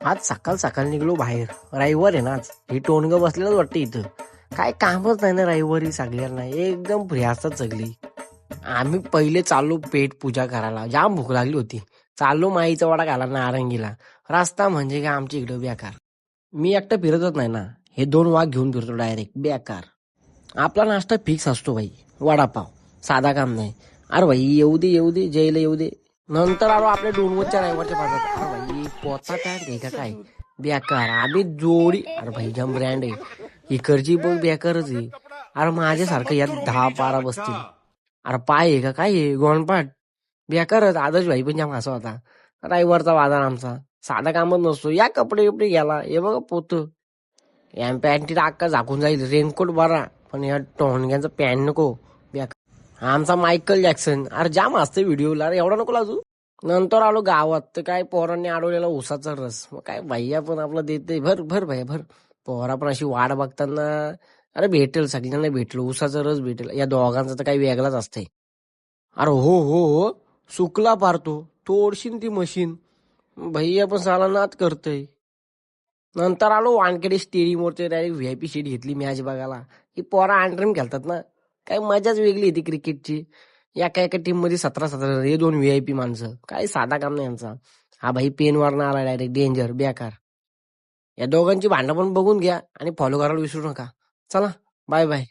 आज सकाळ सकाळ निघलो बाहेर. रविवार आहे ना आज. हे टोनगं बसलेलंच वाटतं इथं. काय कामच नाही ना रविवारी सगळ्यांना. एकदम फ्री असतात सगळी. आम्ही पहिले चाललो पेट पूजा करायला. जाम भूक लागली होती. चाललो माईचा वडा घाला नारंगीला. रस्ता म्हणजे काय आमच्या इकडं बेकार. मी एकटं फिरतच नाही ना. हे दोन वाघ घेऊन फिरतो डायरेक्ट बेकार. आपला नाश्ता फिक्स असतो भाई. वडापाव. साधा काम नाही. अरे भाई येऊ दे जयला येऊ दे. नंतर आलो आपल्या डोनवरच्या रविवारच्या पाठात. अरे भाई पोचा पॅन्ट आहे का काय बेकार. आम्ही जोडी. अरे भाई जम ब्रँड आहे. इकडची बघ बेकारच आहे. अरे माझ्यासारखं यात 10-12 बसतील. अरे पाय आहे का काय आहे गोणपाट. बेकारच. आदर्श भाई पण जाम असा होता. रविवारचा बाजार आमचा. साधा कामच नसतो. या कपडे बिपडे घ्यायला. हे बघा पोत. या पॅन्टीत अक्का झाकून जाईल. रेनकोट बरा पण या टोणग्यांचं पॅन्ट नको. बेकार. आमचा मायकल जॅक्सन. अरे जाम असते व्हिडिओला. अरे एवढा नको लाजू. नंतर आलो गावात तर काय पोरांनी अडवलेला उसाचा रस. मग काय भैया पण आपलं देते भर भर भैया भर. पोरा पण अशी वाट बघताना. अरे भेटेल सगळ्यांना भेटलं उसाचा रस भेटेल. या दोघांचा तर काही वेगळाच असतंय. अरे हो सुकला पारतो. तोडशीन ती मशीन. भैया पण साला नाद करतय. नंतर आलो वानखेडे स्टेडियमवरती डायरेक्ट व्हीआयपी सीट घेतली मॅच बघायला. ही पोरा अंडरम खेळतात ना. काय मजाच वेगळी होती क्रिकेटची. एका टीम मध्ये 17-17 हे दोन व्हीआयपी माणसं. काय साधा काम नाही यांचा. हा भाई पेनवरनं आला डायरेक्ट डेंजर बेकार. या दोघांची भांडण पण बघून घ्या आणि फॉलो करायला विसरू नका. चला बाय बाय.